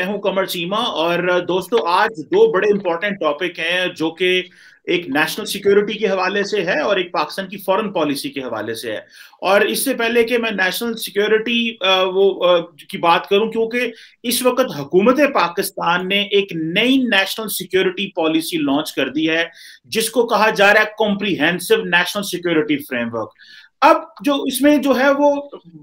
हूं कमर चीमा। और दोस्तों, आज दो बड़े इंपॉर्टेंट टॉपिक हैं जो कि एक नेशनल सिक्योरिटी के हवाले से है और एक पाकिस्तान की फॉरेन पॉलिसी के हवाले से है। और इससे पहले कि मैं नेशनल सिक्योरिटी की बात करूं, क्योंकि इस वक्त हुकूमत पाकिस्तान ने एक नई नेशनल सिक्योरिटी पॉलिसी लॉन्च कर दी है जिसको कहा जा रहा है कॉम्प्रिहेंसिव नेशनल सिक्योरिटी फ्रेमवर्क। अब जो इसमें जो है वो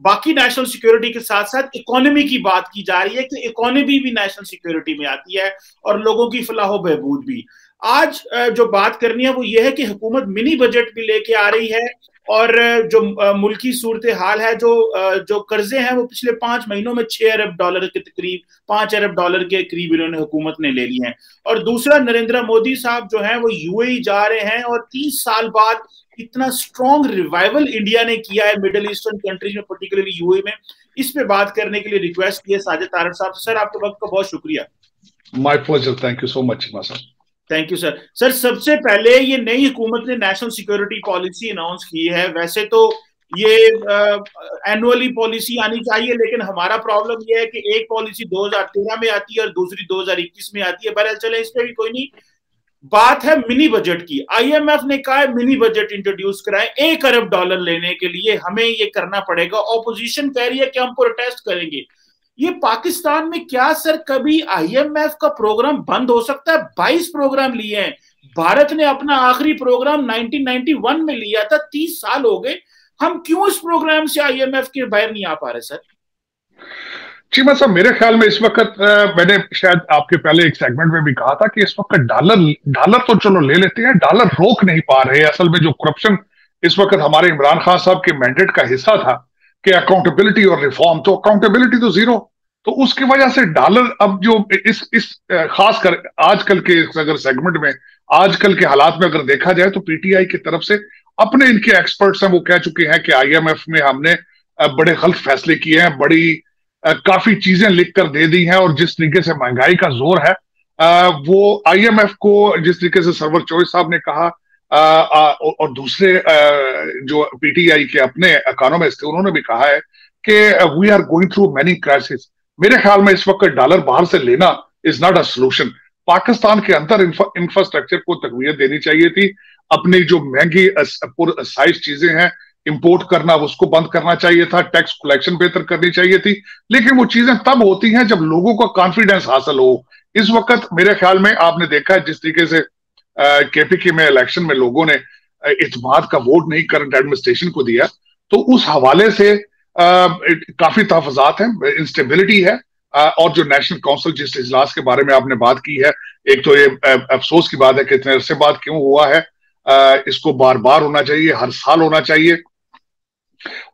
बाकी नेशनल सिक्योरिटी के साथ साथ इकोनॉमी की बात की जा रही है कि इकोनॉमी भी नेशनल सिक्योरिटी में आती है और लोगों की फलाह बहबूद भी। आज जो बात करनी है वो ये है कि हुकूमत मिनी बजट भी लेके आ रही है और जो मुल्की सूरत हाल है, जो कर्जे हैं वो पिछले 5 महीनों में $6 अरब के तकरीब $5 अरब के करीब इन्होंने हुकूमत ने ले लिए हैं। और दूसरा, नरेंद्र मोदी साहब जो हैं वो यूएई जा रहे हैं और 30 साल बाद इतना स्ट्रॉन्ग रिवाइवल इंडिया ने किया है मिडिल ईस्टर्न कंट्रीज में, पर्टिकुलरली यूएई में। इस पे बात करने के लिए रिक्वेस्ट की है साजिद तारड़ साहब से। सर, आपके वक्त का बहुत शुक्रिया। My pleasure, thank you so much sir. Thank you sir. Sir, सबसे पहले ये नई हुकूमत ने नेशनल सिक्योरिटी पॉलिसी अनाउंस की है। वैसे तो ये एनुअली पॉलिसी आनी चाहिए, लेकिन हमारा प्रॉब्लम ये है कि एक पॉलिसी 2013 में आती है और दूसरी 2021 में आती है। बहरहाल चले, इस पर भी कोई नहीं। बात है मिनी बजट की। आईएमएफ ने कहा है मिनी बजट इंट्रोड्यूस कराएं। $1 अरब लेने के लिए हमें ये करना पड़ेगा। ऑपोजिशन कह रही है कि हम प्रोटेस्ट करेंगे। ये पाकिस्तान में क्या सर कभी आईएमएफ का प्रोग्राम बंद हो सकता है? 22 प्रोग्राम लिए हैं। भारत ने अपना आखिरी प्रोग्राम 1991 में लिया था। 30 साल हो गए। हम क्यों इस प्रोग्राम से आईएमएफ के बाहर नहीं आ पा रहे सर? चीमा साहब, मेरे ख्याल में इस वक्त मैंने शायद आपके पहले एक सेगमेंट में भी कहा था कि इस वक्त डॉलर तो चलो ले लेते हैं, डॉलर रोक नहीं पा रहे। असल में जो करप्शन इस वक्त हमारे इमरान खान साहब के मैंडेट का हिस्सा था कि अकाउंटेबिलिटी और रिफॉर्म, तो अकाउंटेबिलिटी तो जीरो। तो उसकी वजह से डॉलर अब जो इस खास कर आजकल के अगर सेगमेंट में आजकल के हालात में अगर देखा जाए तो पीटीआई की तरफ से अपने इनके एक्सपर्ट्स हैं, वो कह चुके हैं कि आईएमएफ में हमने बड़े गलत फैसले किए हैं, बड़ी काफी चीजें लिख कर दे दी हैं। और जिस तरीके से महंगाई का जोर है, वो आईएमएफ को जिस तरीके से सरवर चौधरी साहब ने कहा, और दूसरे जो पीटीआई के अपने इकोनॉमिस्ट थे उन्होंने भी कहा है कि we are going through many crisis. मेरे ख्याल में इस वक्त डॉलर बाहर से लेना is not a solution. Pakistan के अंदर इंफ्रास्ट्रक्चर को तकवीत देनी चाहिए थी। अपनी जो महंगी साइज चीजें हैं इंपोर्ट करना, उसको बंद करना चाहिए था। टैक्स कलेक्शन बेहतर करनी चाहिए थी। लेकिन वो चीजें तब होती हैं जब लोगों का कॉन्फिडेंस हासिल हो। इस वक्त मेरे ख्याल में आपने देखा है जिस तरीके से केपीके में इलेक्शन में लोगों ने इत्मीनान का वोट नहीं करंट एडमिनिस्ट्रेशन को दिया, तो उस हवाले से काफी तहफात हैं, इंस्टेबिलिटी है। और जो नेशनल काउंसिल जिस इजलास के बारे में आपने बात की है, एक तो ये अफसोस की बात है कि इतने अरसे बाद क्यों हुआ है। इसको बार बार होना चाहिए, हर साल होना चाहिए,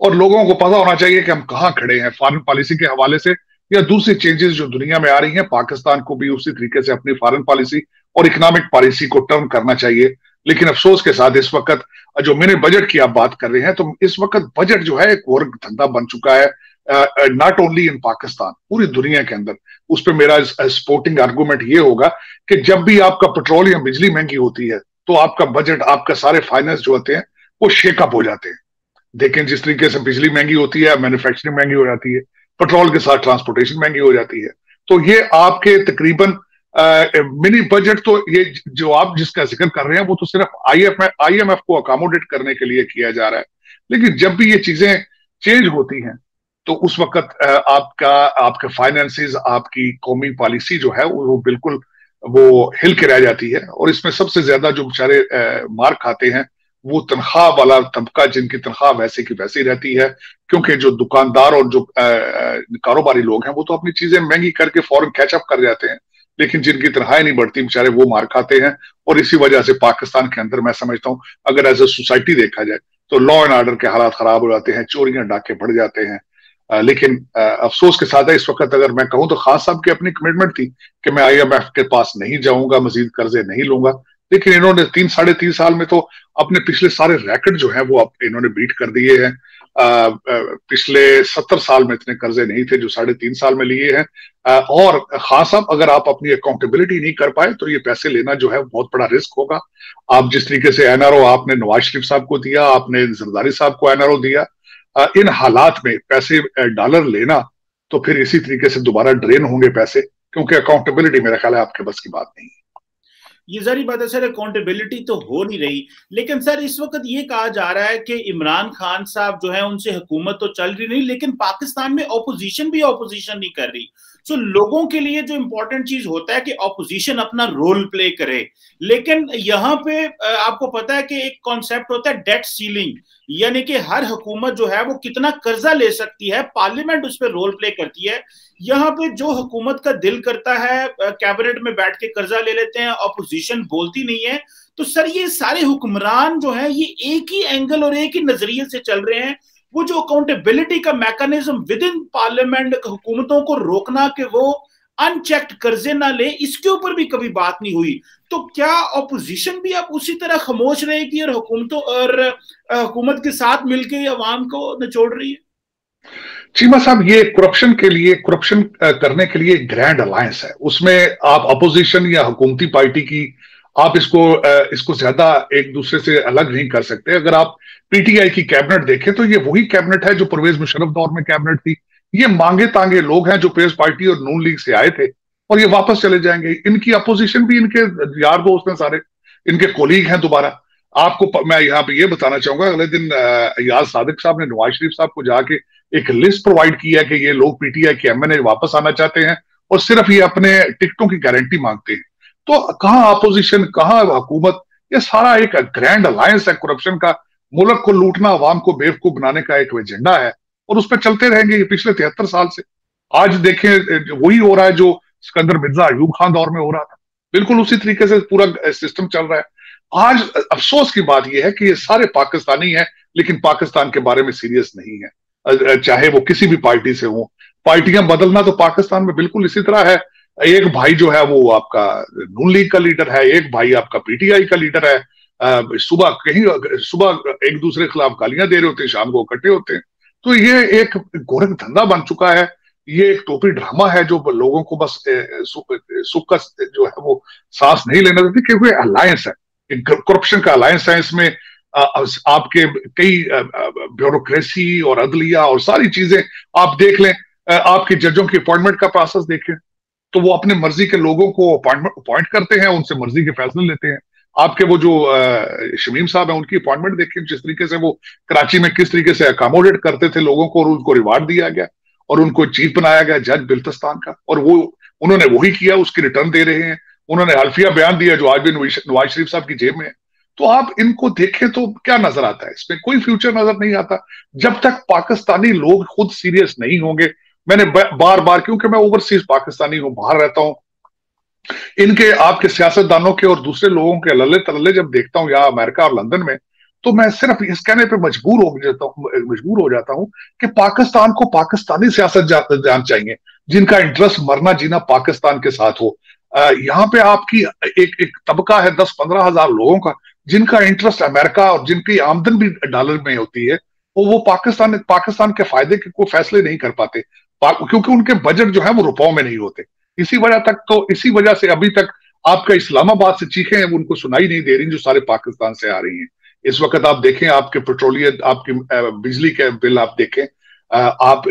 और लोगों को पता होना चाहिए कि हम कहां खड़े हैं फॉरेन पॉलिसी के हवाले से या दूसरी चेंजेस जो दुनिया में आ रही हैं। पाकिस्तान को भी उसी तरीके से अपनी फॉरेन पॉलिसी और इकोनॉमिक पॉलिसी को टर्न करना चाहिए। लेकिन अफसोस के साथ इस वक्त जो मिनी बजट की आप बात कर रहे हैं, तो इस वक्त बजट जो है एक और धंधा बन चुका है, नॉट ओनली इन पाकिस्तान, पूरी दुनिया के अंदर। उस पर मेरा सपोर्टिंग आर्गूमेंट ये होगा कि जब भी आपका पेट्रोल या बिजली महंगी होती है तो आपका बजट, आपका सारे फाइनेंस जो होते हैं वो शेकअप हो जाते हैं। देखें, जिस तरीके से बिजली महंगी होती है, मैन्युफैक्चरिंग महंगी हो जाती है, पेट्रोल के साथ ट्रांसपोर्टेशन महंगी हो जाती है। तो ये आपके तकरीबन मिनी बजट, तो ये जो आप जिसका जिक्र कर रहे हैं वो तो सिर्फ आईएमएफ को अकोमोडेट करने के लिए किया जा रहा है। लेकिन जब भी ये चीजें चेंज होती हैं तो उस वक्त आपके फाइनेंसेस, आपकी कौमी पॉलिसी जो है वो बिल्कुल वो हिल के रह जाती है। और इसमें सबसे ज्यादा जो बेचारे मार खाते हैं वो तनख्वाह वाला तबका, जिनकी तनख्वाह वैसे की वैसी रहती है, क्योंकि जो दुकानदार और जो कारोबारी लोग हैं वो तो अपनी चीजें महंगी करके फौरन कैचअप कर जाते हैं, लेकिन जिनकी तनख्वाहें नहीं बढ़ती बेचारे वो मार खाते हैं। और इसी वजह से पाकिस्तान के अंदर मैं समझता हूं अगर एज ए सोसाइटी देखा जाए तो लॉ एंड ऑर्डर के हालात खराब हो जाते हैं, चोरियां डाके बढ़ जाते हैं। लेकिन अफसोस के साथ है इस वक्त अगर मैं कहूं तो खान साहब की अपनी कमिटमेंट थी कि मैं आईएमएफ के पास नहीं जाऊंगा, मजीद कर्जे नहीं लूंगा। लेकिन इन्होंने 3-3.5 साल में तो अपने पिछले सारे रैकेट जो है वो इन्होंने बीट कर दिए हैं। पिछले 70 साल में इतने कर्जे नहीं थे जो 3.5 साल में लिए हैं। और खान साहब, अगर आप अपनी अकाउंटेबिलिटी नहीं कर पाए तो ये पैसे लेना जो है बहुत बड़ा रिस्क होगा। आप जिस तरीके से एनआरओ आपने नवाज शरीफ साहब को दिया, आपने जरदारी साहब को एनआरओ दिया, इन हालात में पैसे डॉलर लेना तो फिर इसी तरीके से दोबारा ड्रेन होंगे पैसे। क्योंकि अकाउंटेबिलिटी मेरा ख्याल है आपके बस की बात नहीं है। ये जरी बात है सर, अकाउंटेबिलिटी तो हो नहीं रही। लेकिन सर इस वक्त ये कहा जा रहा है कि इमरान खान साहब जो है उनसे हुकूमत तो चल रही नहीं, लेकिन पाकिस्तान में ऑपोजिशन भी ऑपोजिशन नहीं कर रही। सो लोगों के लिए जो इंपॉर्टेंट चीज होता है कि ऑपोजिशन अपना रोल प्ले करे। लेकिन यहाँ पे आपको पता है कि एक कॉन्सेप्ट होता है डेट सीलिंग, यानी कि हर हुकूमत जो है वो कितना कर्जा ले सकती है, पार्लियामेंट उस पर रोल प्ले करती है। यहाँ पे जो हुकूमत का दिल करता है कैबिनेट में बैठ के कर्जा ले लेते हैं, ऑपोजिशन बोलती नहीं है। तो सर ये सारे हुक्मरान जो है ये एक ही एंगल और एक ही नजरिए से चल रहे हैं। वो जो अकाउंटेबिलिटी का मैकेनिज्म विद इन पार्लियामेंट हुकूमतों को रोकना कि वो अनचेक्ड कर्जे ना ले, इसके ऊपर भी कभी बात नहीं हुई। तो क्या ऑपोजिशन भी अब उसी तरह खामोश रहेगी और हुकूमतों और हुकूमत के साथ मिलकर अवाम को निचोड़ रही है? चीमा साहब, ये करप्शन करने के लिए ग्रैंड अलायंस है। उसमें आप अपोजिशन या हुकूमती पार्टी की आप इसको ज्यादा एक दूसरे से अलग नहीं कर सकते। अगर आप पीटीआई की कैबिनेट देखें तो ये वही कैबिनेट है जो परवेज मुशर्रफ दौर में कैबिनेट थी। ये मांगे तांगे लोग हैं जो पीपल्स पार्टी और नून लीग से आए थे और ये वापस चले जाएंगे। इनकी अपोजिशन भी इनके यार दोस्त हैं, सारे इनके कोलीग हैं। दोबारा आपको मैं यहाँ पे ये बताना चाहूंगा, अगले दिन याज सादिक साहब ने नवाज शरीफ साहब को जाके एक लिस्ट प्रोवाइड की है कि ये लोग पीटीआई के एमएनए वापस आना चाहते हैं और सिर्फ ये अपने टिकटों की गारंटी मांगते हैं। तो कहाँ अपोजिशन, कहाँ हुकूमत, ये सारा एक ग्रैंड अलायंस है करप्शन का। मुल्क को लूटना, अवाम को बेवकूफ बनाने का एक एजेंडा है और उस पर चलते रहेंगे ये पिछले 73 साल से। आज देखें वही हो रहा है जो सिकंदर मिर्जा, अयूब खान दौर में हो रहा था। बिल्कुल उसी तरीके से पूरा सिस्टम चल रहा है। आज अफसोस की बात यह है कि ये सारे पाकिस्तानी हैं लेकिन पाकिस्तान के बारे में सीरियस नहीं है, चाहे वो किसी भी पार्टी से हो। पार्टियां बदलना तो पाकिस्तान में बिल्कुल इसी तरह है। एक भाई जो है वो आपका नून लीग का लीडर है, एक भाई आपका पीटीआई का लीडर है। सुबह एक दूसरे के खिलाफ गालियां दे रहे होते हैं, शाम को इकट्ठे होते हैं। तो ये एक गोरख धंधा बन चुका है। ये एक टोपी ड्रामा है जो लोगों को बस सुख का जो है वो सांस नहीं लेना देती, क्योंकि अलायंस है, करप्शन का अलायंस है। इसमें आपके कई ब्यूरोक्रेसी और अदलिया और सारी चीजें आप देख लें। आपके जजों की अपॉइंटमेंट का प्रोसेस देखें तो वो अपने मर्जी के लोगों को अपॉइंट करते हैं, उनसे मर्जी के फैसले लेते हैं। आपके वो जो शमीम साहब हैं उनकी अपॉइंटमेंट देखिए, जिस तरीके से वो कराची में किस तरीके से अकोमोडेट करते थे लोगों को और उनको रिवार्ड दिया गया और उनको चीफ बनाया गया जज बिल्तिस्तान का, और वो उन्होंने वही किया, उसकी रिटर्न दे रहे हैं। उन्होंने हल्फिया बयान दिया जो आज भी नवाज शरीफ साहब की जेब में है। तो आप इनको देखें तो क्या नजर आता है? इसमें कोई फ्यूचर नजर नहीं आता जब तक पाकिस्तानी लोग खुद सीरियस नहीं होंगे। मैंने बार बार, क्योंकि मैं ओवरसीज पाकिस्तानी हूं, बाहर रहता हूं, इनके आपके सियासतदानों के और दूसरे लोगों के लल्ले तल्ले जब देखता हूं यहाँ अमेरिका और लंदन में, तो मैं सिर्फ इस कहने पे मजबूर हो जाता हूं कि पाकिस्तान को पाकिस्तानी सियासत जान चाहिए, जिनका इंटरेस्ट मरना जीना पाकिस्तान के साथ हो। यहाँ पे आपकी एक तबका है 10-15 हजार लोगों का जिनका इंटरेस्ट अमेरिका और जिनकी आमदन भी डॉलर में होती है, वो पाकिस्तान के फायदे के कोई फैसले नहीं कर पाते, क्योंकि उनके बजट जो है वो रुपयों में नहीं होते। इसी वजह से अभी तक आपका इस्लामाबाद से चीखें हैं वो उनको सुनाई नहीं दे रही जो सारे पाकिस्तान से आ रही हैं। इस वक्त आप देखें, आपके पेट्रोलियम, आपकी बिजली के बिल आप देखें, आप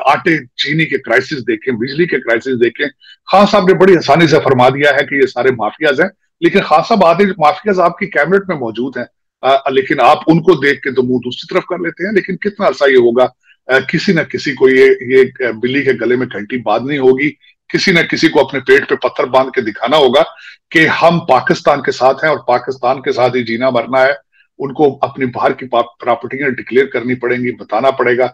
आटे चीनी के क्राइसिस देखें, बिजली के क्राइसिस देखें। खान साहब ने बड़ी आसानी से फरमा दिया है कि ये सारे माफियाज हैं, लेकिन खान साहब आधे माफियाज आपकी कैबिनेट में मौजूद हैं, लेकिन आप उनको देख के तो मुंह दूसरी तरफ कर लेते हैं। लेकिन कितना अर्सा ये होगा, किसी न किसी को ये बिल्ली के गले में घंटी बांधनी होगी, किसी न किसी को अपने पेट पे पत्थर बांध के दिखाना होगा कि हम पाकिस्तान के साथ हैं और पाकिस्तान के साथ ही जीना मरना है। उनको अपनी बाहर की प्रॉपर्टियां डिक्लेयर करनी पड़ेंगी, बताना पड़ेगा।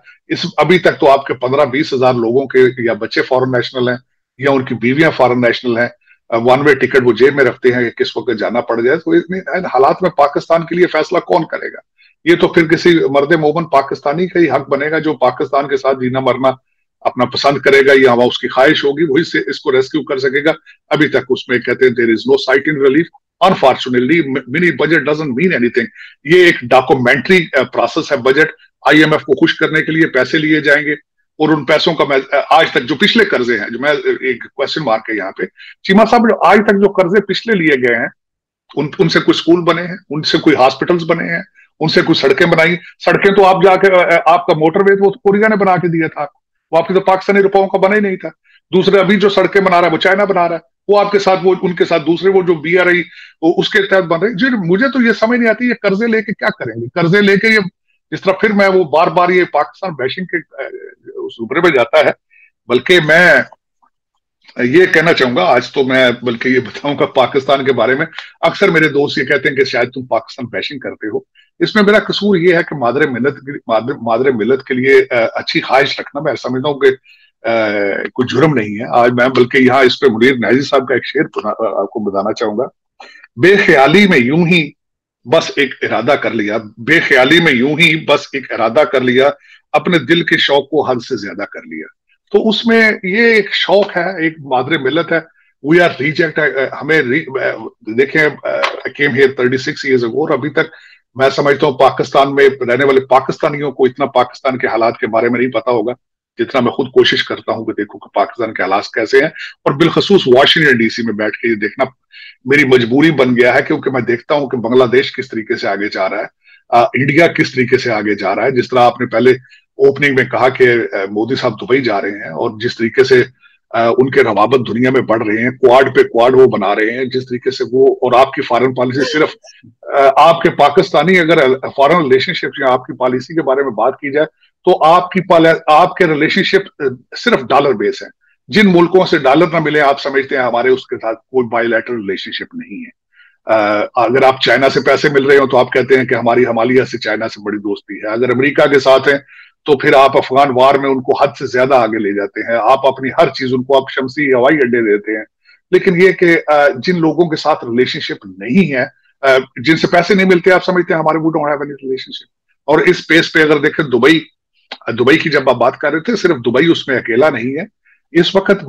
अभी तक तो आपके 15-20 हजार लोगों के या बच्चे फॉरेन नेशनल हैं या उनकी बीवियां फॉरेन नेशनल हैं, वन वे टिकट वो जेब में रखते हैं कि किस वक्त जाना पड़ जाए। तो इन हालात में पाकिस्तान के लिए फैसला कौन करेगा? ये तो फिर किसी मर्द मोमन पाकिस्तानी का ही हक बनेगा जो पाकिस्तान के साथ जीना मरना अपना पसंद करेगा या उसकी ख्वाहिश होगी, वही से इसको रेस्क्यू कर सकेगा। अभी तक उसमें कहते हैं there is no sight in relief. Unfortunately mini budget doesn't mean anything. ये एक डॉक्यूमेंट्री प्रोसेस है बजट। आईएमएफ को खुश करने के लिए पैसे लिए जाएंगे और उन पैसों का, मैं आज तक जो पिछले कर्जे हैं, जो मैं एक क्वेश्चन मार्क है यहाँ पे, चीमा साहब, जो आज तक जो कर्जे पिछले लिए गए हैं उनसे कोई स्कूल बने हैं, उनसे कोई हॉस्पिटल्स बने हैं, उनसे कुछ सड़कें बनाई? सड़कें तो आप जाके आपका मोटरवे तो कोरिया ने बना के दिया था, वो आपके तो पाकिस्तानी रुपयों का बना ही नहीं था। दूसरे अभी जो सड़कें बना रहा है वो चाइना बना रहा है, वो आपके साथ, वो उनके साथ दूसरे वो जो BRI उसके तहत बन रहे हैं। मुझे तो ये समझ नहीं आती, ये कर्जे लेके क्या करेंगे, कर्जे लेके ये इस तरह फिर मैं वो बार बार ये पाकिस्तान बैशिंग के उस उभरे में जाता है। बल्कि मैं ये कहना चाहूंगा, आज तो मैं बल्कि ये बताऊंगा पाकिस्तान के बारे में, अक्सर मेरे दोस्त ये कहते हैं कि शायद तुम पाकिस्तान बैशिंग करते हो। इसमें मेरा कसूर ये है कि मादरे मिलत के लिए अच्छी ख्वाहिश रखना, मैं समझता हूँ कि कोई जुर्म नहीं है। आज मैं बल्कि यहाँ इस पे मुनीर नाजी साहब का एक शेर आपको बताना चाहूंगा। बेख्याली में यूं ही बस एक इरादा कर लिया, बेख्याली में यूं ही बस एक इरादा कर लिया, अपने दिल के शौक को हद से ज्यादा कर लिया। तो उसमें ये एक शौक है, एक मादरे मिलत है। वी आर रिजेक्ट, हमें देखें, आई केम हियर 36 ईयर्स अगो, और अभी तक मैं समझता हूँ पाकिस्तान में रहने वाले पाकिस्तानियों को इतना पाकिस्तान के हालात के बारे में नहीं पता होगा जितना मैं खुद कोशिश करता हूं कि देखो कि पाकिस्तान के हालात कैसे हैं। और बिलखसूस वाशिंगटन DC में बैठ के ये देखना मेरी मजबूरी बन गया है, क्योंकि मैं देखता हूं कि बांग्लादेश किस तरीके से आगे जा रहा है, इंडिया किस तरीके से आगे जा रहा है। जिस तरह आपने पहले ओपनिंग में कहा कि मोदी साहब दुबई जा रहे हैं, और जिस तरीके से उनके रवाबत दुनिया में बढ़ रहे हैं, क्वाड पे क्वाड वो बना रहे हैं, जिस तरीके से वो, और आपकी फॉरेन पॉलिसी सिर्फ आपके पाकिस्तानी अगर फॉरेन रिलेशनशिप या आपकी पॉलिसी के बारे में बात की जाए तो आपके रिलेशनशिप सिर्फ डॉलर बेस है। जिन मुल्कों से डॉलर ना मिले आप समझते हैं हमारे उसके साथ कोई बायलैटरल रिलेशनशिप नहीं है। अगर आप चाइना से पैसे मिल रहे हो तो आप कहते हैं कि हमारी हिमालय से चाइना से बड़ी दोस्ती है। अगर अमेरिका के साथ है तो फिर आप अफगान वार में उनको हद से ज्यादा आगे ले जाते हैं, आप अपनी हर चीज उनको आप शमसी हवाई अड्डे देते हैं। लेकिन ये कि जिन लोगों के साथ रिलेशनशिप नहीं है, जिनसे पैसे नहीं मिलते, आप समझते हैं हमारे we don't have any relationship. और इस स्पेस पे अगर देखें, दुबई की जब आप बात कर रहे थे, सिर्फ दुबई उसमें अकेला नहीं है। इस वक्त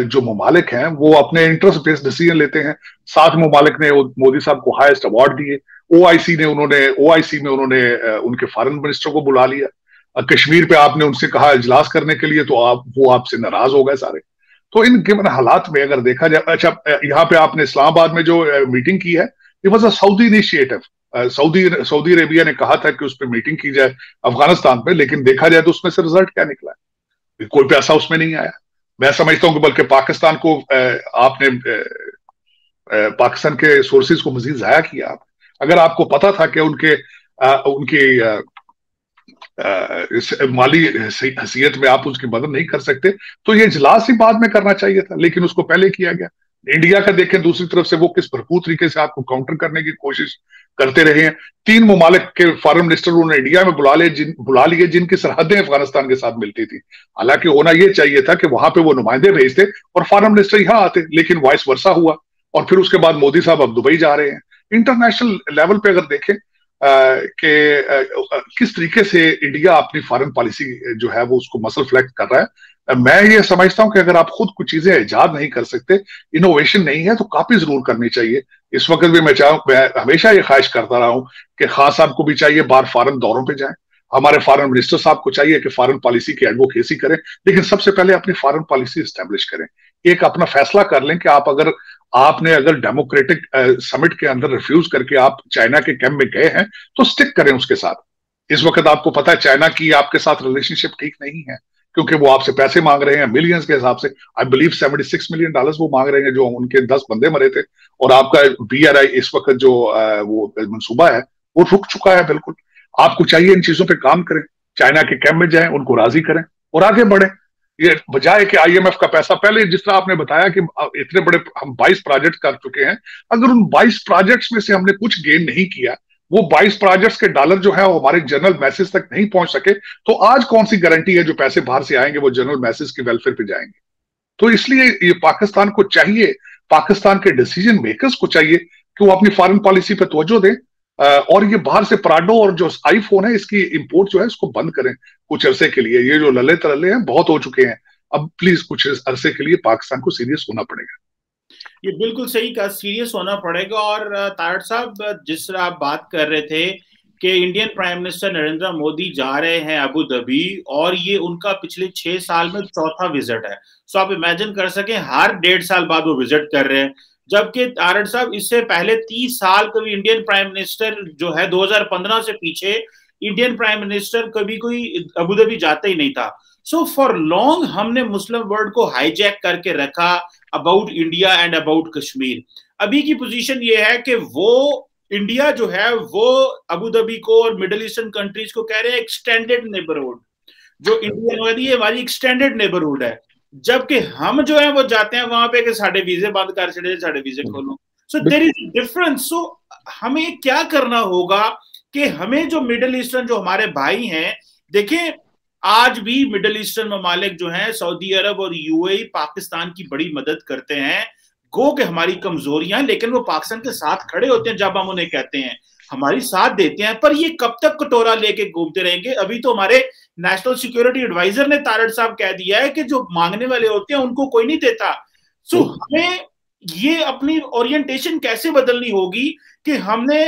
जो ममालिक हैं वो अपने इंटरेस्ट बेस्ड डिसीजन लेते हैं। 7 ममालिक ने मोदी साहब को हाईएस्ट अवार्ड दिए। ओआईसी में उन्होंने उनके फॉरेन मिनिस्टर को बुला लिया। कश्मीर पे आपने उनसे कहा इजलास करने के लिए, तो वो आपसे नाराज हो गए सारे। तो इन गिवन हालात में अगर देखा जाए, अच्छा यहाँ पे आपने इस्लामाबाद में जो मीटिंग की है, it was a Saudi initiative. Saudi Arabia ने कहा था कि उस पर मीटिंग की जाए अफगानिस्तान पे, लेकिन देखा जाए तो उसमें से रिजल्ट क्या निकला है? कोई पैसा उसमें नहीं आया। मैं समझता हूं कि बल्कि पाकिस्तान को आपने पाकिस्तान के सोर्सेज को मजीद जाया किया। अगर आपको पता था कि उनकी इस माली हैसियत में आप उसकी मदद नहीं कर सकते, तो ये इजलास ही बाद में करना चाहिए था, लेकिन उसको पहले किया गया। इंडिया का देखें दूसरी तरफ से वो किस भरपूर तरीके से आपको काउंटर करने की कोशिश करते रहे हैं। 3 ममालिक के फॉरेन मिनिस्टर उन्होंने इंडिया में बुला लिए जिनकी सरहदें अफगानिस्तान के साथ मिलती थी। हालांकि होना यह चाहिए था कि वहां पे वो नुमाइंदे भेजते और फॉरेन मिनिस्टर यहाँ आते, लेकिन वाइस वर्सा हुआ। और फिर उसके बाद मोदी साहब अब दुबई जा रहे हैं। इंटरनेशनल लेवल पे अगर देखें कि किस तरीके से इंडिया अपनी फॉरेन पॉलिसी जो है वो उसको मसल फ्लेक्स कर रहा है, मैं ये समझता हूं कि अगर आप खुद कुछ चीजें इजाद नहीं कर सकते, इनोवेशन नहीं है, तो कॉपी जरूर करनी चाहिए। इस वक्त भी मैं हमेशा ये ख्वाहिश करता रहा हूं कि खान साहब को भी चाहिए बाहर फॉरेन दौरों पे जाएं, हमारे फॉरेन मिनिस्टर साहब को चाहिए कि फॉरेन पॉलिसी की एडवोकेसी करें, लेकिन सबसे पहले अपनी फॉरेन पॉलिसी स्टैब्लिश करें। एक अपना फैसला कर लें कि आपने अगर डेमोक्रेटिक समिट के अंदर रिफ्यूज करके आप चाइना के कैंप में गए हैं तो स्टिक करें उसके साथ। इस वक्त आपको पता है चाइना की आपके साथ रिलेशनशिप ठीक नहीं है, क्योंकि वो आपसे पैसे मांग रहे हैं मिलियंस के हिसाब से। आई बिलीव $76 मिलियन वो मांग रहे हैं, जो उनके 10 बंदे मरे थे। और आपका BRI इस वक्त जो वो मंसूबा है वो रुक चुका है बिल्कुल। आपको चाहिए इन चीजों पे काम करें, चाइना के कैंप में जाएं, उनको राजी करें और आगे बढ़े। ये बजाय कि IMF का पैसा, पहले जिस तरह आपने बताया कि इतने बड़े हम 22 प्रोजेक्ट कर चुके हैं, अगर उन 22 प्रोजेक्ट्स में से हमने कुछ गेन नहीं किया, वो 22 प्रोजेक्ट्स के डॉलर जो है वो हमारे जनरल मैसेज तक नहीं पहुंच सके, तो आज कौन सी गारंटी है जो पैसे बाहर से आएंगे वो जनरल मैसेज के वेलफेयर पे जाएंगे? तो इसलिए ये पाकिस्तान को चाहिए, पाकिस्तान के डिसीजन मेकर्स को चाहिए कि वो अपनी फॉरेन पॉलिसी पे तवज्जो दें, और ये बाहर से पराडो और जो आईफोन है इसकी इंपोर्ट जो है इसको बंद करें कुछ अरसे के लिए। ये जो लल्ले तरल्ले हैं बहुत हो चुके हैं, अब प्लीज कुछ अरसे के लिए पाकिस्तान को सीरियस होना पड़ेगा। ये बिल्कुल सही कहा, सीरियस होना पड़ेगा। और तारड़ साहब, जिस तरह आप बात कर रहे थे कि Indian prime minister Narendra Modi जा रहे हैं अबू धाबी, और ये उनका पिछले 6 साल में चौथा विजिट है। सो आप इमेजिन कर सकें हर 1.5 साल बाद वो विजिट कर रहे हैं, जबकि तारड़ साहब इससे पहले 30 साल कभी इंडियन प्राइम मिनिस्टर जो है 2015 से पीछे इंडियन प्राइम मिनिस्टर कभी कोई अबू धाबी जाता ही नहीं था। सो फॉर लॉन्ग हमने मुस्लिम वर्ल्ड को हाईजैक करके रखा about India and about Kashmir. अभी की पोजीशन ये है कि वो इंडिया जो है वो अबू धाबी को और मिडिल ईस्टर्न कंट्रीज को कह रहे हैं एक्सटेंडेड नेबरहुड, जो इंडिया है हमारी एक्सटेंडेड नेबरहुड है, जबकि हम जो है वो जाते हैं वहां पे कि साढ़े वीजे बंद कर छड़े, साढ़े वीजे खोलो। So there is difference. So हमें क्या करना होगा कि हमें जो मिडिल ईस्टर्न जो हमारे भाई हैं, देखें आज भी मिडिल ईस्टर्न ममालिक जो हैं सऊदी अरब और यूएई पाकिस्तान की बड़ी मदद करते हैं, गो के हमारी कमजोरियां, लेकिन वो पाकिस्तान के साथ खड़े होते हैं जब हम उन्हें कहते हैं, हमारी साथ देते हैं। पर ये कब तक कटोरा लेके घूमते रहेंगे? अभी तो हमारे नेशनल सिक्योरिटी एडवाइजर ने तारड़ साहब कह दिया है कि जो मांगने वाले होते हैं उनको कोई नहीं देता। सो हमें ये अपनी ओरिएंटेशन कैसे बदलनी होगी कि हमने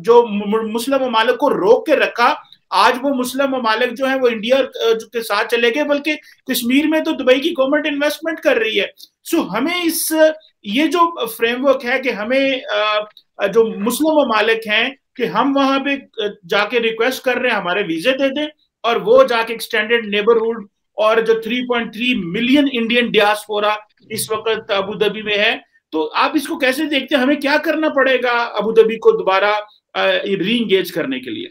जो मुस्लिम ममालिक को रोक के रखा, आज वो मुस्लिम ममालिक जो है वो इंडिया के साथ चले गए, बल्कि कश्मीर में तो दुबई की गवर्नमेंट इन्वेस्टमेंट कर रही है। सो हमें ये जो फ्रेमवर्क है कि हमें जो मुस्लिम ममालिक हैं कि हम वहां पे जाके रिक्वेस्ट कर रहे हैं हमारे वीजे दे दें, और वो जाके एक्सटेंडेड नेबरहुड, और जो 3.3 मिलियन इंडियन डियास्पोरा इस वक्त अबू धाबी में है, तो आप इसको कैसे देखते हैं? हमें क्या करना पड़ेगा अबू धाबी को दोबारा री इंगेज करने के लिए?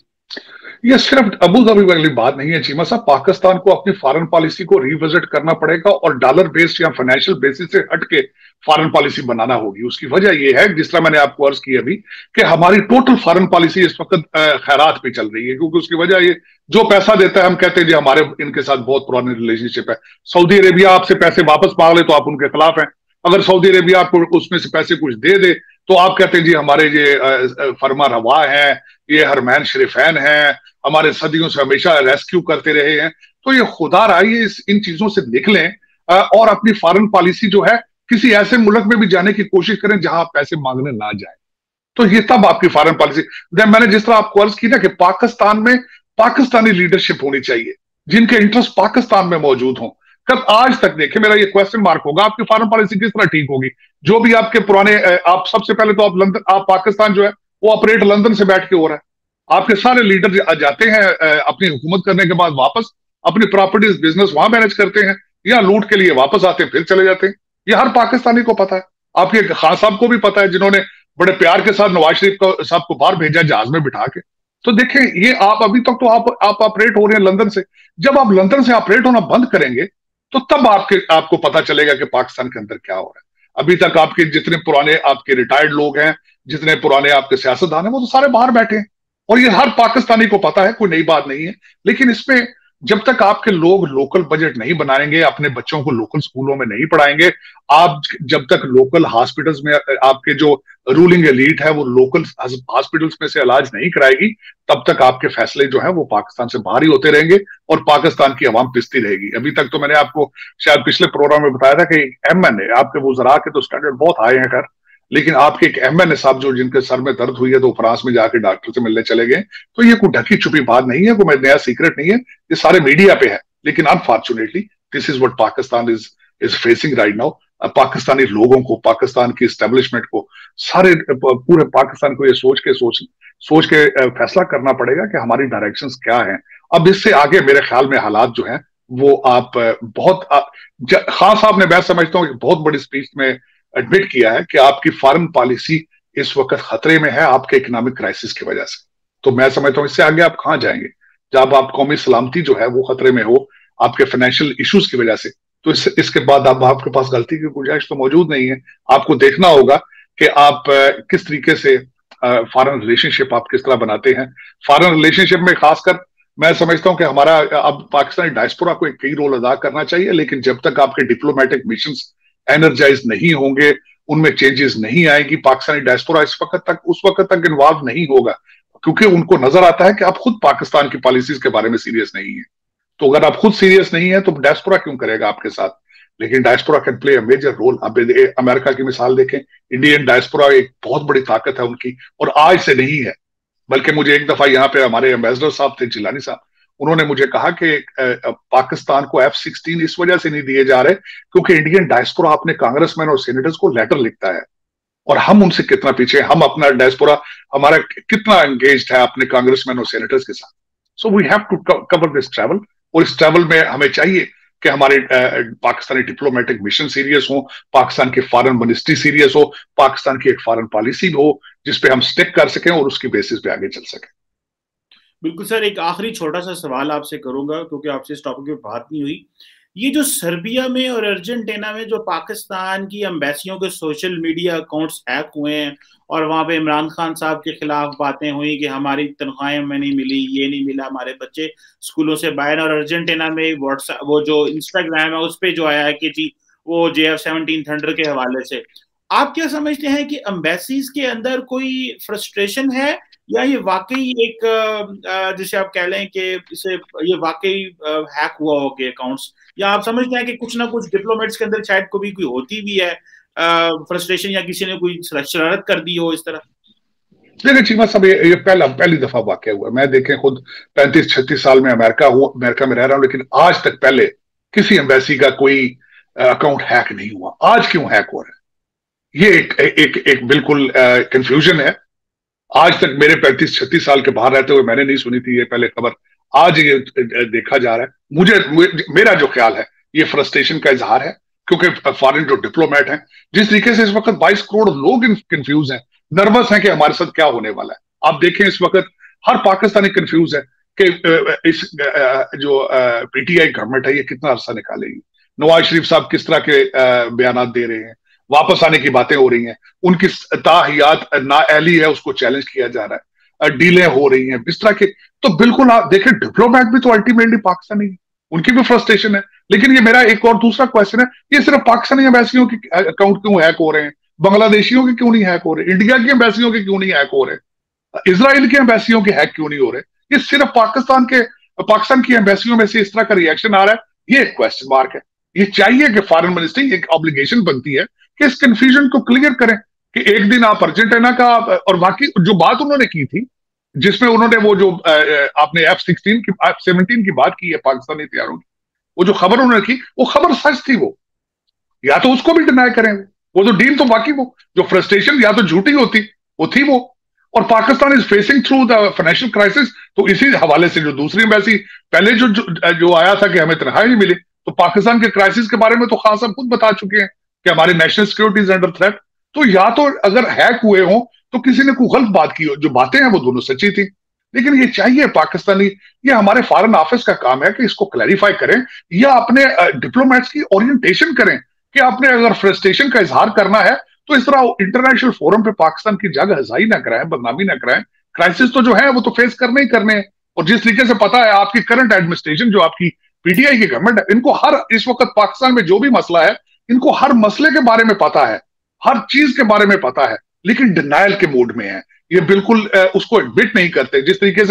ये सिर्फ अबू धाबी वाली बात नहीं है चीमा साहब, पाकिस्तान को अपनी फॉरेन पॉलिसी को रिविजिट करना पड़ेगा और डॉलर बेस्ड या फाइनेंशियल बेसिस से हटके फॉरेन पॉलिसी बनाना होगी। उसकी वजह यह है, जिस तरह मैंने आपको अर्ज की अभी, कि हमारी टोटल फॉरेन पॉलिसी इस वक्त खैरात पे चल रही है, क्योंकि उसकी वजह ये जो पैसा देता है हम कहते हैं जी हमारे इनके साथ बहुत पुरानी रिलेशनशिप है। सऊदी अरेबिया आपसे पैसे वापस मांग ले तो आप उनके खिलाफ हैं, अगर सऊदी अरेबिया आपको उसमें से पैसे कुछ दे दे तो आप कहते हैं जी हमारे ये फरमा रवा है, ये हरमैन शरीफैन है, हमारे सदियों से हमेशा रेस्क्यू करते रहे हैं। तो ये खुदा रहा इन चीजों से निकलें और अपनी फॉरेन पॉलिसी जो है किसी ऐसे मुल्क में भी जाने की कोशिश करें जहां आप पैसे मांगने ना जाए। तो ये तब आपकी फॉरेन पॉलिसी। मैंने जिस तरह आपको अर्ज की ना कि पाकिस्तान में पाकिस्तानी लीडरशिप होनी चाहिए जिनके इंटरेस्ट पाकिस्तान में मौजूद हों। कब आज तक देखे, मेरा ये क्वेश्चन मार्क होगा, आपकी फॉरेन पॉलिसी किस तरह ठीक होगी? जो भी आपके पुराने, आप सबसे पहले तो आप लंदन, आप पाकिस्तान जो है वो ऑपरेट लंदन से बैठ के हो रहा है। आपके सारे लीडर जाते हैं अपनी हुकूमत करने के बाद वापस अपनी प्रॉपर्टीज बिजनेस वहां मैनेज करते हैं, या लूट के लिए वापस आते हैं फिर चले जाते हैं। ये हर पाकिस्तानी को पता है, आपके खान साहब को भी पता है, जिन्होंने बड़े प्यार के साथ नवाज शरीफ साहब को बाहर भेजा जहाज में बिठा के। तो देखें, ये आप अभी तक तो आप ऑपरेट हो रहे हैं लंदन से। जब आप लंदन से ऑपरेट होना बंद करेंगे तो तब आपको पता चलेगा कि पाकिस्तान के अंदर क्या हो रहा है। अभी तक आपके जितने पुराने आपके रिटायर्ड लोग हैं, जितने पुराने आपके सियासतदान हैं, वो तो सारे बाहर बैठे हैं और ये हर पाकिस्तानी को पता है, कोई नई बात नहीं है। लेकिन इसमें जब तक आपके लोग लोकल बजट नहीं बनाएंगे, अपने बच्चों को लोकल स्कूलों में नहीं पढ़ाएंगे, आप जब तक लोकल हॉस्पिटल्स में आपके जो रूलिंग एलीट है वो लोकल हॉस्पिटल्स में से इलाज नहीं कराएगी, तब तक आपके फैसले जो है वो पाकिस्तान से बाहर ही होते रहेंगे और पाकिस्तान की आवाम पिसती रहेगी। अभी तक तो मैंने आपको शायद पिछले प्रोग्राम में बताया था कि MNA आपके वुज़रा के तो स्टैंडर्ड बहुत हाई है खैर, लेकिन आपके एक MNA साहब जो जिनके सर में दर्द हुई है तो फ्रांस में जाके डॉक्टर से मिलने चले गए। तो ये कोई ढकी छुपी बात नहीं है, कोई नया सीक्रेट नहीं है, ये सारे मीडिया पे है। लेकिन unfortunately this is what Pakistan is facing right now. Pakistani लोगों को, पाकिस्तान की एस्टेब्लिशमेंट को, सारे पूरे पाकिस्तान को ये सोच के फैसला करना पड़ेगा कि हमारी डायरेक्शंस क्या हैं। अब इससे आगे मेरे ख्याल में हालात जो हैं वो आप बहुत खान साहब ने, मैं समझता हूँ, बहुत बड़ी स्पीच में एडमिट किया है कि आपकी फॉरेन पॉलिसी इस वक्त खतरे में है आपके इकोनॉमिक क्राइसिस की वजह से। तो मैं समझता हूं इससे आगे आप कहां जाएंगे जब आप कौमी सलामती जो है वो खतरे में हो आपके फाइनेंशियल इश्यूज की वजह से। तो इसके बाद अब आपके पास गलती की गुंजाइश तो मौजूद नहीं है। आपको देखना होगा कि आप किस तरीके से फॉरेन रिलेशनशिप आप किस तरह बनाते हैं। फॉरेन रिलेशनशिप में खासकर मैं समझता हूं कि हमारा अब पाकिस्तानी डायस्पोरा को एक कई रोल अदा करना चाहिए, लेकिन जब तक आपके डिप्लोमेटिक मिशंस एनर्जाइज नहीं होंगे, उनमें चेंजेस नहीं आएगी, पाकिस्तानी डायस्पोरा उस वक्त तक इन्वॉल्व नहीं होगा, क्योंकि उनको नजर आता है कि आप खुद पाकिस्तान की पॉलिसीज के बारे में सीरियस नहीं है। तो अगर आप खुद सीरियस नहीं है तो डायस्पोरा क्यों करेगा आपके साथ? लेकिन diaspora can play a major role. अब अमेरिका की मिसाल देखें, इंडियन डायस्पोरा एक बहुत बड़ी ताकत है उनकी, और आज से नहीं है, बल्कि मुझे एक दफा यहाँ पे हमारे एम्बेसडर साहब थे, जिलानी साहब, उन्होंने मुझे कहा कि पाकिस्तान को F-16 इस वजह से नहीं दिए जा रहे क्योंकि इंडियन डायस्पोरा अपने कांग्रेसमैन और सेनेटर्स को लेटर लिखता है, और हम उनसे कितना पीछे, हम अपना डायस्पोरा हमारा कितना एंगेज्ड है अपने कांग्रेसमैन और सेनेटर्स के साथ। So we have to cover this travel. और इस ट्रैवल में हमें चाहिए कि हमारे पाकिस्तानी डिप्लोमेटिक मिशन सीरियस हो, पाकिस्तान के फॉरेन मिनिस्ट्री सीरियस हो, पाकिस्तान की एक फॉरेन पॉलिसी हो जिसपे हम स्टिक कर सकें और उसकी बेसिस पे आगे चल सकें। बिल्कुल सर, एक आखिरी छोटा सा सवाल आपसे करूंगा क्योंकि आपसे इस टॉपिक पे बात नहीं हुई। ये जो सर्बिया में और अर्जेंटीना में जो पाकिस्तान की एम्बेसियों के सोशल मीडिया अकाउंट्स हैक हुए हैं और वहां पे इमरान खान साहब के खिलाफ बातें हुई कि हमारी तनख्वाहें हमें नहीं मिली, ये नहीं मिला, हमारे बच्चे स्कूलों से बाहर, और अर्जेंटीना में व्हाट्सएप वो जो इंस्टाग्राम है उस पर जो आया है कि जी वो JF-17 थंडर के हवाले से, आप क्या समझते हैं कि एम्बेसीज के अंदर कोई फ्रस्ट्रेशन है या ये वाकई एक जिसे आप कह लें कि इसे ये वाकई हैक हुआ हो के अकाउंट्स, या आप समझते हैं कि कुछ ना कुछ डिप्लोमेट्स के अंदर शायद कभी कोई होती भी है फ्रस्ट्रेशन या किसी ने कोई शरारत कर दी हो इस तरह? देखिए चीमा साहब, ये पहली दफा वाकया हुआ। मैं देखें खुद 35-36 साल में अमेरिका में रह रहा हूं, लेकिन आज तक पहले किसी एम्बेसी का कोई अकाउंट हैक नहीं हुआ। आज क्यों हैक हो रहा है, ये एक बिल्कुल कंफ्यूजन है। आज तक मेरे 35-36 साल के बाहर रहते हुए मैंने नहीं सुनी थी ये पहले खबर, आज ये देखा जा रहा है। मेरा जो ख्याल है ये फ्रस्ट्रेशन का इजहार है, क्योंकि फॉरेन जो डिप्लोमेट हैं, जिस तरीके से इस वक्त 22 करोड़ लोग कंफ्यूज हैं, नर्वस हैं कि हमारे साथ क्या होने वाला है। आप देखें इस वक्त हर पाकिस्तानी कंफ्यूज है कि इस जो PTI गवर्नमेंट है ये कितना अरसा निकालेगी, नवाज शरीफ साहब किस तरह के बयान दे रहे हैं, वापस आने की बातें हो रही हैं, उनकी ताहियात नाअहली है उसको चैलेंज किया जा रहा है, डीलें हो रही हैं इस तरह के। तो बिल्कुल आप देखें डिप्लोमेट भी तो अल्टीमेटली पाकिस्तानी है, उनकी भी फ्रस्ट्रेशन है। लेकिन ये मेरा एक और दूसरा क्वेश्चन है, ये सिर्फ पाकिस्तानी एम्बेसियों के अकाउंट क्यों हैक हो रहे हैं, बांग्लादेशियों के क्यों नहीं हैक हो रहे, इंडिया की एम्बेसियों के क्यों नहीं हैक हो रहे, इजराइल की एम्बेसियों के हैक क्यों नहीं हो रहे? ये सिर्फ पाकिस्तान की एम्बेसियों में से इस तरह का रिएक्शन आ रहा है, ये एक क्वेश्चन मार्क है। ये चाहिए कि फॉरेन मिनिस्ट्री, एक ऑब्लिगेशन बनती है कि इस कंफ्यूजन को क्लियर करें कि एक दिन आप अर्जेंटीना का, और बाकी जो बात उन्होंने की थी जिसमें उन्होंने वो जो आपने F-17 की बात की है पाकिस्तानी हथियारों की, वो जो खबर उन्होंने की वो खबर सच थी, वो या तो उसको भी डिनाई करें, वो तो डील तो बाकी वो जो फ्रस्ट्रेशन या तो झूठी होती, वो थी वो। और Pakistan is facing through the financial crisis, तो इसी हवाले से जो दूसरी एम्बेसी पहले जो आया था कि हमें तनख्वाही नहीं मिली, तो पाकिस्तान के क्राइसिस के बारे में तो खान साहब खुद बता चुके हैं कि हमारी national security is under threat. तो या तो अगर हैक हुए हों तो किसी ने कोई गलत बात की हो, जो बातें हैं वो दोनों सच्ची थी। लेकिन ये चाहिए पाकिस्तानी, ये हमारे फॉरेन ऑफिस का काम है कि इसको क्लैरिफाई करें या अपने डिप्लोमेट्स की ओरिएंटेशन करें कि आपने अगर फ्रस्ट्रेशन का इजहार करना है तो इस तरह इंटरनेशनल फोरम पे पाकिस्तान की जगह हजाई ना कराएं, बदनामी ना कराएं। क्राइसिस तो जो है वो तो फेस करने ही करने हैं। और जिस तरीके से पता है आपकी करंट एडमिनिस्ट्रेशन जो आपकी PTI की गवर्नमेंट है, इनको हर इस वक्त पाकिस्तान में जो भी मसला है, इनको हर मसले के बारे में पता है, हर चीज के बारे में पता है, लेकिन डिनायल के मूड में है। ये बिल्कुल उसको एडमिट नहीं करते। जिस तरीके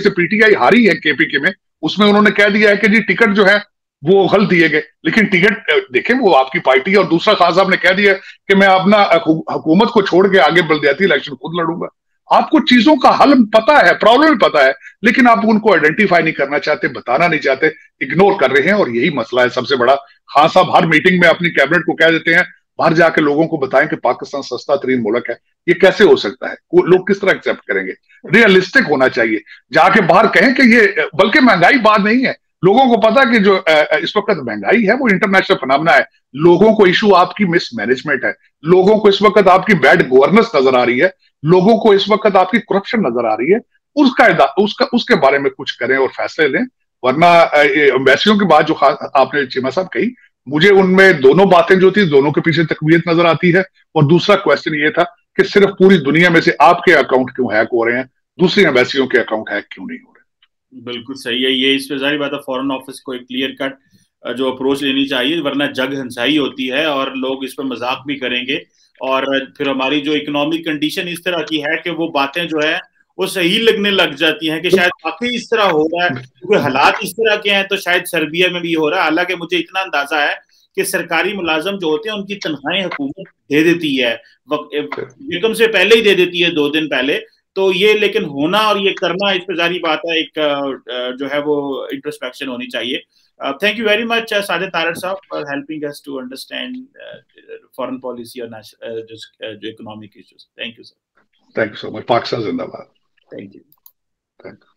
से PTI हारी है KPK में, उसमें उन्होंने कह दिया है कि जी टिकट जो है वो गलत दिए गए, लेकिन टिकट देखें वो आपकी पार्टी। और दूसरा खान साहब ने कह दिया कि मैं अपना हुकूमत को छोड़ के आगे बलदियाती इलेक्शन खुद लड़ूंगा। आपको चीजों का हल पता है, प्रॉब्लम पता है, लेकिन आप उनको आइडेंटिफाई नहीं करना चाहते, बताना नहीं चाहते, इग्नोर कर रहे हैं। और यही मसला है सबसे बड़ा। खान साहब हर मीटिंग में अपनी कैबिनेट को कह देते हैं बाहर जाके लोगों को बताएं कि पाकिस्तान सस्ता तरीन मुल्क है। ये कैसे हो सकता है? लोग किस तरह एक्सेप्ट करेंगे? रियलिस्टिक होना चाहिए, जाके बाहर कहें कि ये, बल्कि महंगाई बात नहीं है, लोगों को पता कि जो इस वक्त महंगाई है वो इंटरनेशनल फिनोमेना है। लोगों को इशू आपकी मिसमैनेजमेंट है, लोगों को इस वक्त आपकी बैड गवर्नेंस नजर आ रही है, लोगों को इस वक्त आपकी करप्शन नजर आ रही है। उसके बारे में कुछ करें और फैसले लें। वरना एम्बेसियों की बात जो आपने चीमा साहब कही, मुझे उनमें दोनों बातें जो थी, दोनों के पीछे तकवीत नजर आती है। और दूसरा क्वेश्चन ये था कि सिर्फ पूरी दुनिया में से आपके अकाउंट क्यों हैक हो रहे हैं, दूसरी एम्बेसियों के अकाउंट हैक क्यों नहीं हो रहे? बिल्कुल सही है। ये इस पे जारी बात है, फॉरेन ऑफिस को एक क्लियर कट जो अप्रोच लेनी चाहिए, वरना जग हंसाई होती है और लोग इस पर मजाक भी करेंगे। और फिर हमारी जो इकोनॉमिक कंडीशन इस तरह की है कि वो बातें जो है वो सही लगने लग जाती हैं कि शायद वाकई इस तरह हो रहा है, क्योंकि हालात इस तरह के हैं। तो शायद सर्बिया में भी हो रहा है। हालांकि मुझे इतना अंदाजा है कि सरकारी मुलाजम जो होते हैं उनकी तनख्वाहें हुकूमत दे देती है, वेतन से पहले ही दे देती है, 2 दिन पहले। तो ये लेकिन होना और ये करना, इस पर जारी बात है, एक जो है वो इंट्रोस्पेक्शन होनी चाहिए। Thank you very much, Sajid Tarar Saab, for helping us to understand foreign policy or economic issues. Thank you, sir. Thank you so much. Pakistan Zindabad. Thank you. Thank you.